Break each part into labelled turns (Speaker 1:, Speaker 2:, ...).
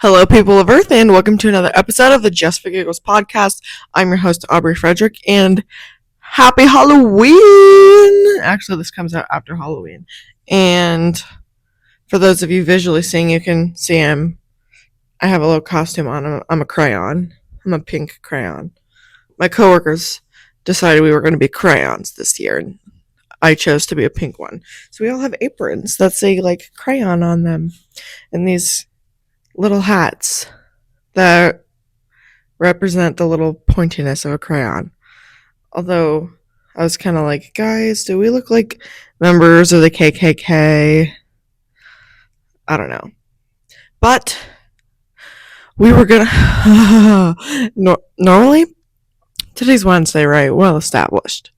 Speaker 1: Hello, people of Earth, and welcome to another episode of the Just for Giggles Podcast. I'm your host, Aubrey Friedrich, and happy Halloween! Actually, this comes out after Halloween. And for those of you visually seeing, you can see I have a little costume on. I'm a crayon. I'm a pink crayon. My coworkers decided we were going to be crayons this year, and I chose to be a pink one. So we all have aprons that say, crayon on them. And these little hats that represent the little pointiness of a crayon. Although I was kind of like, guys, do we look like members of the KKK? I don't know. But we were gonna normally today's Wednesday, right? Well established.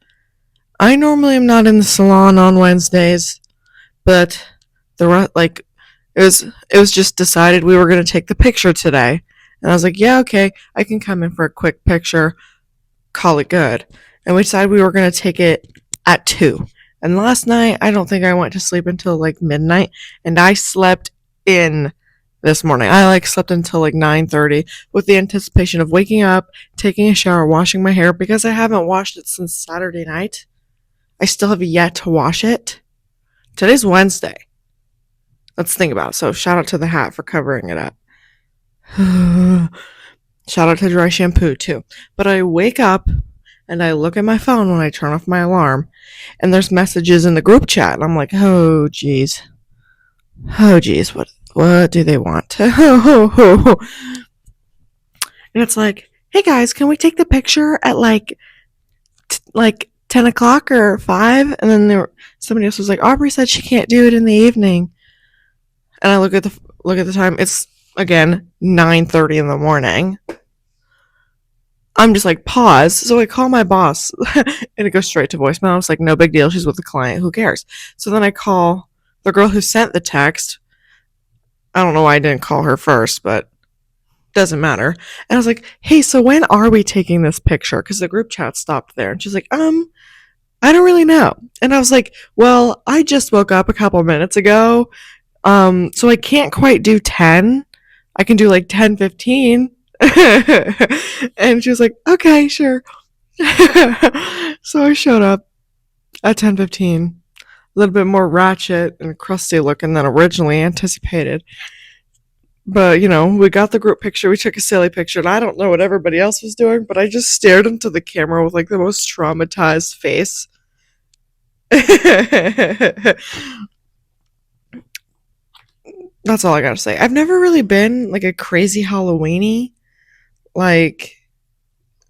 Speaker 1: I normally am not in the salon on Wednesdays, but it was just decided we were going to take the picture today. And I was like, yeah, okay, I can come in for a quick picture, call it good. And we decided we were going to take it at 2. And last night, I don't think I went to sleep until midnight. And I slept in this morning. I slept until 9:30 with the anticipation of waking up, taking a shower, washing my hair, because I haven't washed it since Saturday night. I still have yet to wash it. Today's Wednesday. Let's think about it. So shout out to the hat for covering it up. Shout out to dry shampoo too. But I wake up and I look at my phone when I turn off my alarm, and there's messages in the group chat, and I'm like, oh geez, what do they want? And it's like, hey guys, can we take the picture at 10 o'clock or 5? And then somebody else was like, Aubrey said she can't do it in the evening. And I look at the time. It's again 9:30 in the morning. I'm just like, pause. So I call my boss, and it goes straight to voicemail. I was like, no big deal. She's with a client. Who cares? So then I call the girl who sent the text. I don't know why I didn't call her first, but doesn't matter. And I was like, hey, so when are we taking this picture? Because the group chat stopped there. And she's like, I don't really know. And I was like, well, I just woke up a couple minutes ago. So I can't quite do 10. I can do 10:15. And she was like, okay, sure. So I showed up at 10:15. A little bit more ratchet and crusty looking than originally anticipated. But, we got the group picture. We took a silly picture, and I don't know what everybody else was doing, but I just stared into the camera with the most traumatized face. That's all I gotta say. I've never really been a crazy Halloweeny. I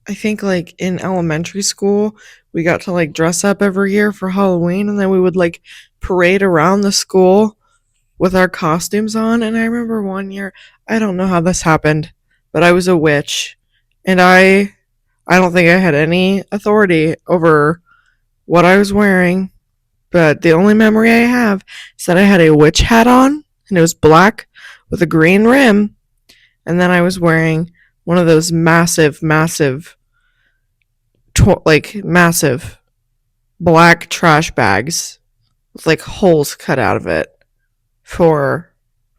Speaker 1: think in elementary school we got to dress up every year for Halloween, and then we would parade around the school with our costumes on. And I remember one year, I don't know how this happened, but I was a witch, and I don't think I had any authority over what I was wearing, but the only memory I have is that I had a witch hat on, and it was black with a green rim, and then I was wearing one of those massive black trash bags with holes cut out of it for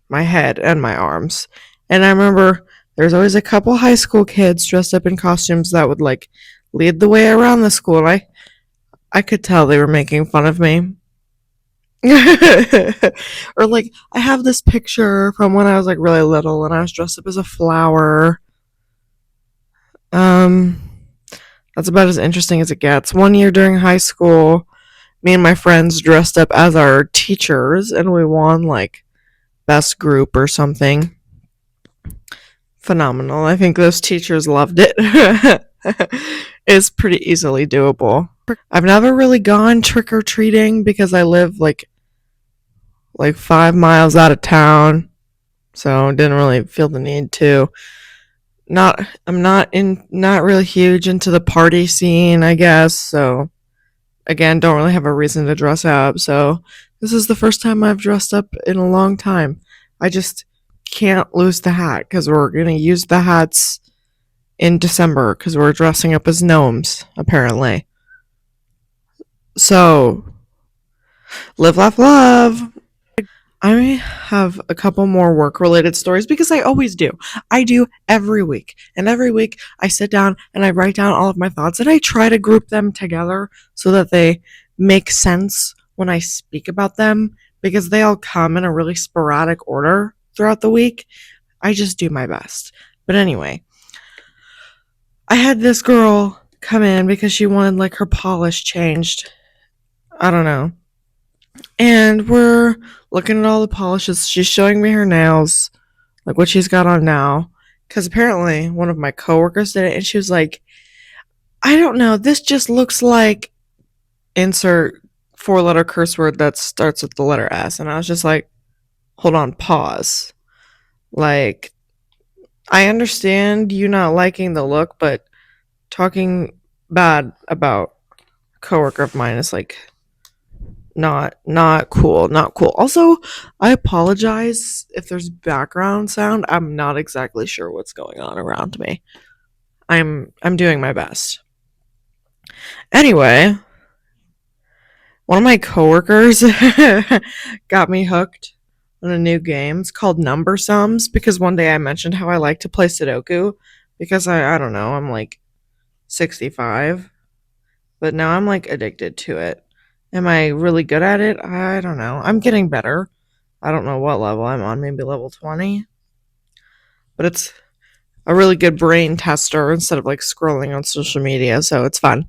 Speaker 1: my head and my arms. And I remember there's always a couple high school kids dressed up in costumes that would lead the way around the school, and I could tell they were making fun of me. Or I have this picture from when I was really little, and I was dressed up as a flower. That's about as interesting as it gets. One year during high school, me and my friends dressed up as our teachers, and we won best group or something. Phenomenal. I think those teachers loved it. It's pretty easily doable. I've never really gone trick-or-treating because I live 5 miles out of town, so didn't really feel the need to. I'm not really huge into the party scene, I guess, so again, don't really have a reason to dress up. So this is the first time I've dressed up in a long time. I just can't lose the hat because we're going to use the hats in December because we're dressing up as gnomes, apparently. So, live, laugh, love. I have a couple more work related stories because I always do. I do every week. And every week I sit down and I write down all of my thoughts and I try to group them together so that they make sense when I speak about them because they all come in a really sporadic order throughout the week. I just do my best. But anyway, I had this girl come in because she wanted like her polish changed. I don't know. And we're looking at all the polishes. She's showing me her nails, like what she's got on now. Because apparently one of my coworkers did it, and she was like, I don't know, this just looks like insert 4-letter curse word that starts with the letter S. And I was just like, hold on, pause. Like, I understand you not liking the look, but talking bad about a coworker of mine is like not cool. Also, I apologize if there's background sound. I'm not exactly sure what's going on around me. I'm doing my best. Anyway, one of my coworkers got me hooked on a new game. It's called Number Sums because one day I mentioned how I like to play Sudoku because I don't know, I'm like 65, but now I'm like addicted to it. Am I really good at it? I don't know. I'm getting better. I don't know what level I'm on, maybe level 20. But it's a really good brain tester instead of like scrolling on social media, so it's fun.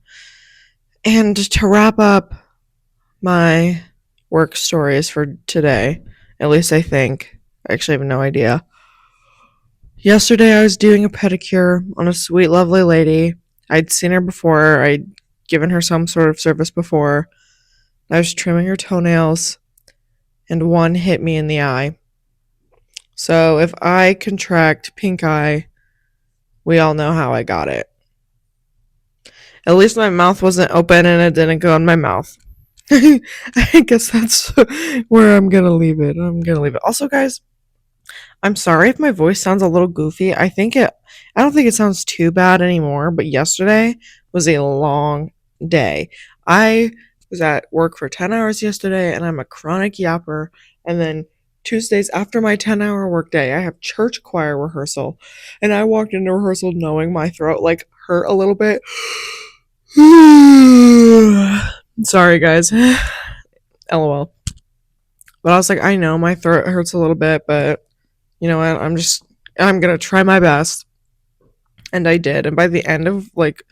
Speaker 1: And to wrap up my work stories for today, at least I think. I actually have no idea. Yesterday I was doing a pedicure on a sweet, lovely lady. I'd seen her before. I'd given her some sort of service before. I was trimming her toenails, and one hit me in the eye. So if I contract pink eye, we all know how I got it. At least my mouth wasn't open and it didn't go in my mouth. I guess that's where I'm gonna leave it. Also, guys, I'm sorry if my voice sounds a little goofy. I don't think it sounds too bad anymore, but yesterday was a long day. I was at work for 10 hours yesterday, and I'm a chronic yapper. And then Tuesdays after my 10-hour workday, I have church choir rehearsal. And I walked into rehearsal knowing my throat like hurt a little bit. Sorry, guys. LOL. But I was like, I know my throat hurts a little bit, but you know what? I'm gonna try my best. And I did. And by the end of like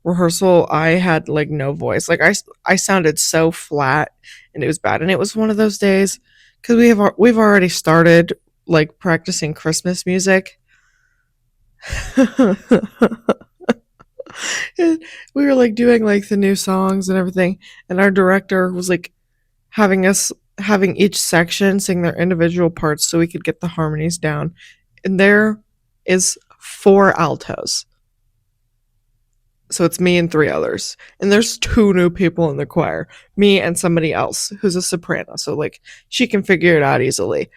Speaker 1: rehearsal, I had like no voice. Like I sounded so flat, and it was bad. And it was one of those days because we've already started like practicing Christmas music. We were like doing like the new songs and everything, and our director was like having each section sing their individual parts so we could get the harmonies down. And there is 4 altos. So it's me and 3 others. And there's 2 new people in the choir. Me and somebody else who's a soprano. So like she can figure it out easily.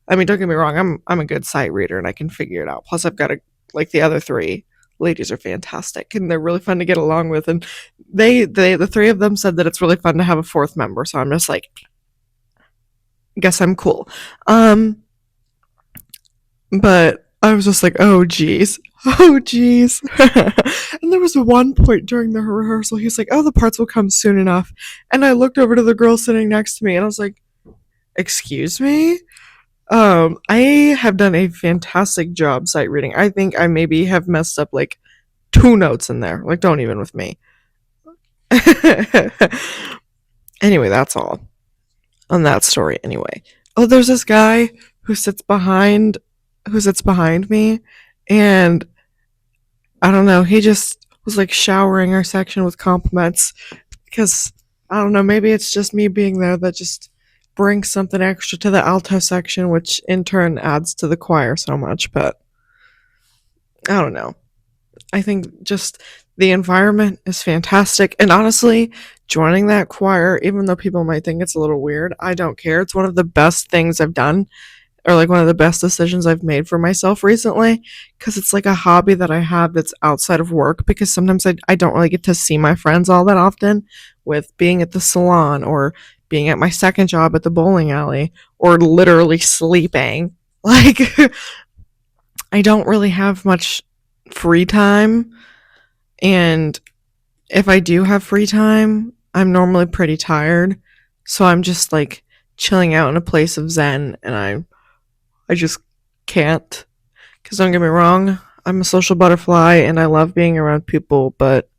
Speaker 1: I mean, don't get me wrong, I'm a good sight reader and I can figure it out. Plus I've got like the other 3 ladies are fantastic and they're really fun to get along with, and the 3 of them said that it's really fun to have a 4th member. So I'm just like, guess I'm cool. But I was just like, oh geez. And there was one point during the rehearsal, he's like, oh, the parts will come soon enough. And I looked over to the girl sitting next to me and I was like, excuse me? I have done a fantastic job sight reading. I think I maybe have messed up like 2 notes in there. Like, don't even with me. Anyway, that's all on that story anyway. Oh, there's this guy who sits behind me, and I don't know, he just was like showering our section with compliments because I don't know, maybe it's just me being there that just brings something extra to the alto section, which in turn adds to the choir so much. But I don't know. I think just the environment is fantastic. And honestly, joining that choir, even though people might think it's a little weird, I don't care. It's one of the best things I've done, or like one of the best decisions I've made for myself recently, because it's like a hobby that I have that's outside of work, because sometimes I don't really get to see my friends all that often with being at the salon or being at my second job at the bowling alley, or literally sleeping. Like, I don't really have much free time. And if I do have free time, I'm normally pretty tired. So I'm just like chilling out in a place of zen, and I just can't. Because don't get me wrong, I'm a social butterfly and I love being around people, but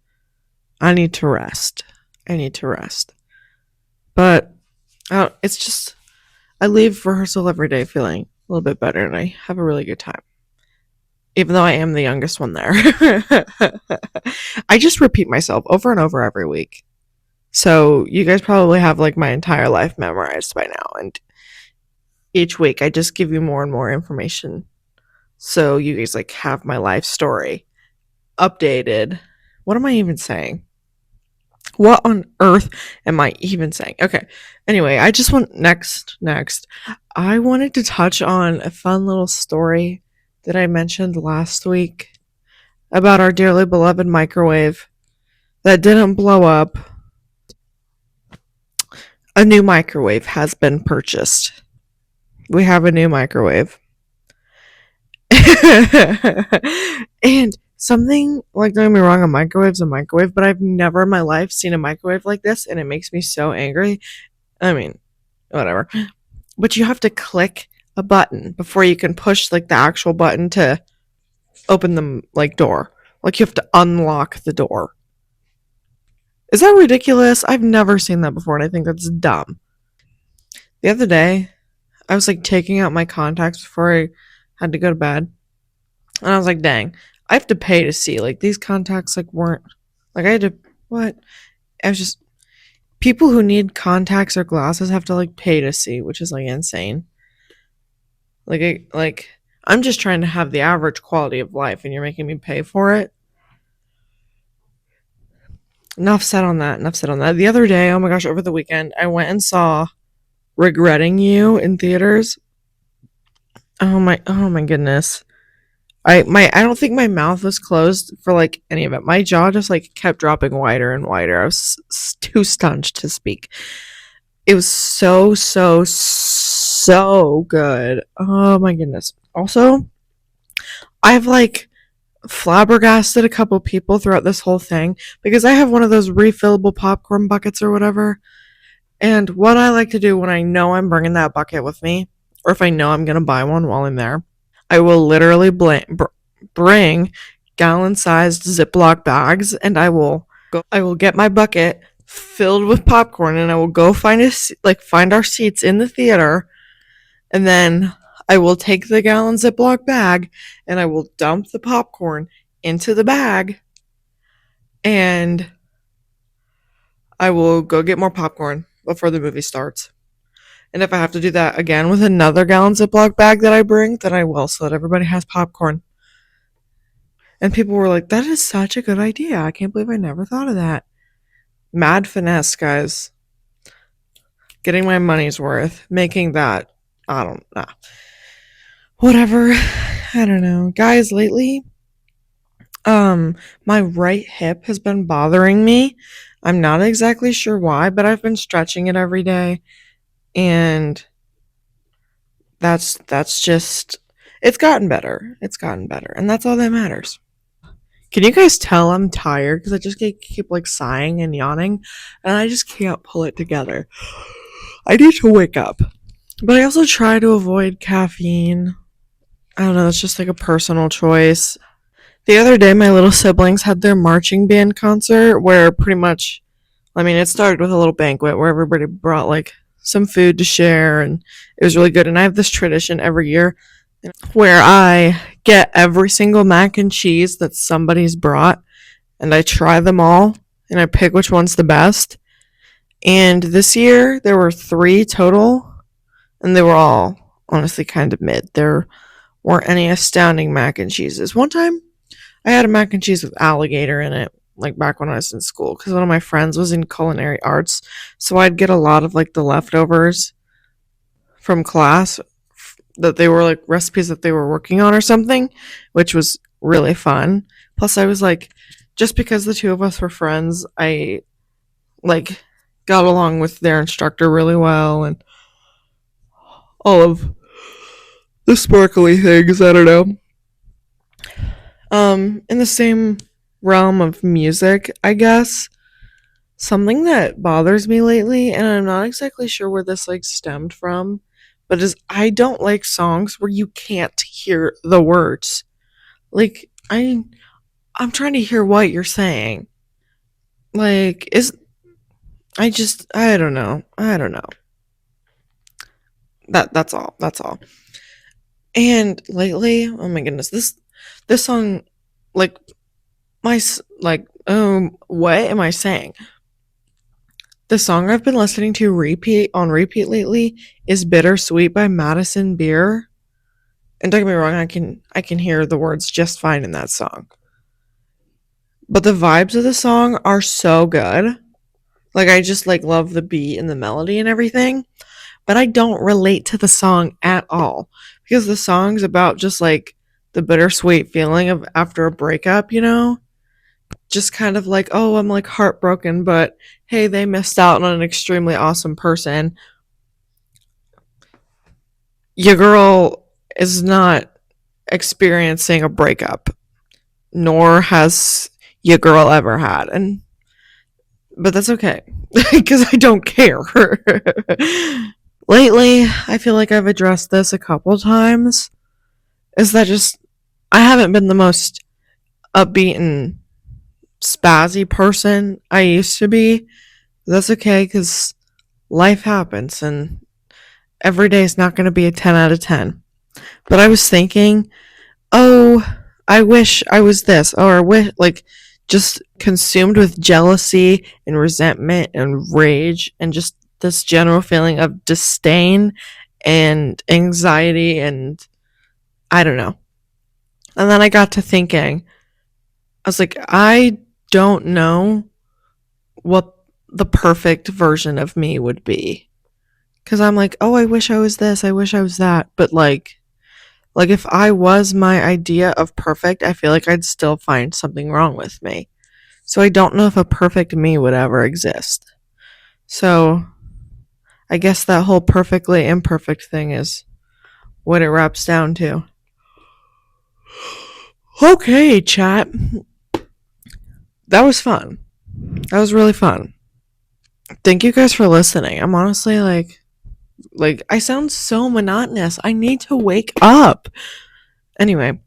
Speaker 1: I need to rest. I need to rest. But it's just, I leave rehearsal every day feeling a little bit better and I have a really good time. Even though I am the youngest one there. I just repeat myself over and over every week. So you guys probably have like my entire life memorized by now. And each week I just give you more and more information. So you guys like have my life story updated. What am I even saying? What on earth am I even saying? Okay. Anyway, I just want next. I wanted to touch on a fun little story that I mentioned last week about our dearly beloved microwave that didn't blow up. A new microwave has been purchased. We have a new microwave. And something, like, don't get me wrong, a microwave's a microwave, but I've never in my life seen a microwave like this, and it makes me so angry. I mean, whatever. But you have to click a button before you can push, like, the actual button to open the, like, door. Like, you have to unlock the door. Is that ridiculous? I've never seen that before, and I think that's dumb. The other day, I was, like, taking out my contacts before I had to go to bed. And I was like, dang, I have to pay to see. Like, these contacts, like, weren't... Like, I had to... What? I was just... People who need contacts or glasses have to, like, pay to see, which is, like, insane. Like, I'm just trying to have the average quality of life, and you're making me pay for it? Enough said on that. The other day, oh my gosh, over the weekend, I went and saw Regretting You in theaters. Oh my goodness. I don't think my mouth was closed for like any of it. My jaw just like kept dropping wider and wider. I was too stunned to speak. It was so good. Oh my goodness. Also, I've like flabbergasted a couple people throughout this whole thing because I have one of those refillable popcorn buckets or whatever. And what I like to do when I know I'm bringing that bucket with me, or if I know I'm going to buy one while I'm there, I will literally bring gallon-sized Ziploc bags, and I will get my bucket filled with popcorn, and I will go find our seats in the theater, and then I will take the gallon Ziploc bag, and I will dump the popcorn into the bag, and I will go get more popcorn before the movie starts. And if I have to do that again with another gallon Ziploc bag that I bring, then I will, so that everybody has popcorn. And people were like, that is such a good idea. I can't believe I never thought of that. Mad finesse, guys. Getting my money's worth. Making that, I don't know. Whatever. I don't know. Guys, lately, my right hip has been bothering me. I'm not exactly sure why, but I've been stretching it every day. And that's just, it's gotten better. And that's all that matters. Can you guys tell I'm tired? Because I just keep like sighing and yawning, and I just can't pull it together. I need to wake up. But I also try to avoid caffeine. I don't know, it's just like a personal choice. The other day, my little siblings had their marching band concert where pretty much, I mean, it started with a little banquet where everybody brought like some food to share, and it was really good. And I have this tradition every year where I get every single mac and cheese that somebody's brought, and I try them all, and I pick which one's the best. And this year, there were 3 total, and they were all honestly kind of mid. There weren't any astounding mac and cheeses. One time, I had a mac and cheese with alligator in it, like back when I was in school, because one of my friends was in culinary arts, so I'd get a lot of like the leftovers from class that they were like recipes that they were working on or something, which was really fun. Plus, I was like, just because the 2 of us were friends, I like got along with their instructor really well, and all of the sparkly things. I don't know. In the same realm of music, I guess, something that bothers me lately, and I'm not exactly sure where this like stemmed from, but is I don't like songs where you can't hear the words. Like I'm trying to hear what you're saying. Like is I don't know. I don't know. That's all. That's all. And lately, oh my goodness, this song, like what am I saying? The song I've been listening to repeat lately is "Bittersweet" by Madison Beer. And don't get me wrong, I can hear the words just fine in that song. But the vibes of the song are so good. Like I just like love the beat and the melody and everything. But I don't relate to the song at all. Because the song's about just like the bittersweet feeling of after a breakup, you know? Just kind of like, oh, I'm like heartbroken, but hey, they missed out on an extremely awesome person. Your girl is not experiencing a breakup, nor has your girl ever had. But that's okay because I don't care. Lately, I feel like I've addressed this a couple times. Is that just I haven't been the most upbeat and spazzy person I used to be. That's okay because life happens and every day is not going to be a 10 out of 10. But I was thinking, oh, I wish I was this, or I wish, like, just consumed with jealousy and resentment and rage and just this general feeling of disdain and anxiety and I don't know. And then I got to thinking, I was like, I don't know what the perfect version of me would be. Because I'm like, oh, I wish I was this, I wish I was that. But like if I was my idea of perfect, I feel like I'd still find something wrong with me. So I don't know if a perfect me would ever exist. So I guess that whole perfectly imperfect thing is what it wraps down to. Okay, chat. That was fun. That was really fun. Thank you guys for listening. I'm honestly like I sound so monotonous. I need to wake up. Anyway,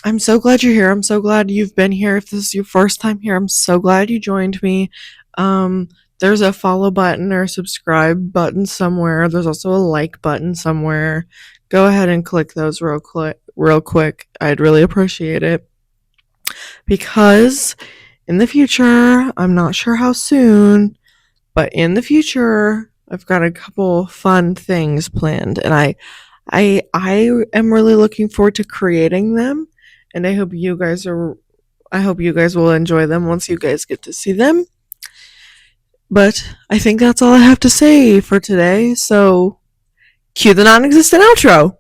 Speaker 1: I'm so glad you're here. I'm so glad you've been here. If this is your first time here, I'm so glad you joined me. There's a follow button or a subscribe button somewhere. There's also a like button somewhere. Go ahead and click those real quick. I'd really appreciate it. Because in the future, I'm not sure how soon, but in the future, I've got a couple fun things planned and I am really looking forward to creating them, and I hope you guys will enjoy them once you guys get to see them. But I think that's all I have to say for today. So cue the non-existent outro.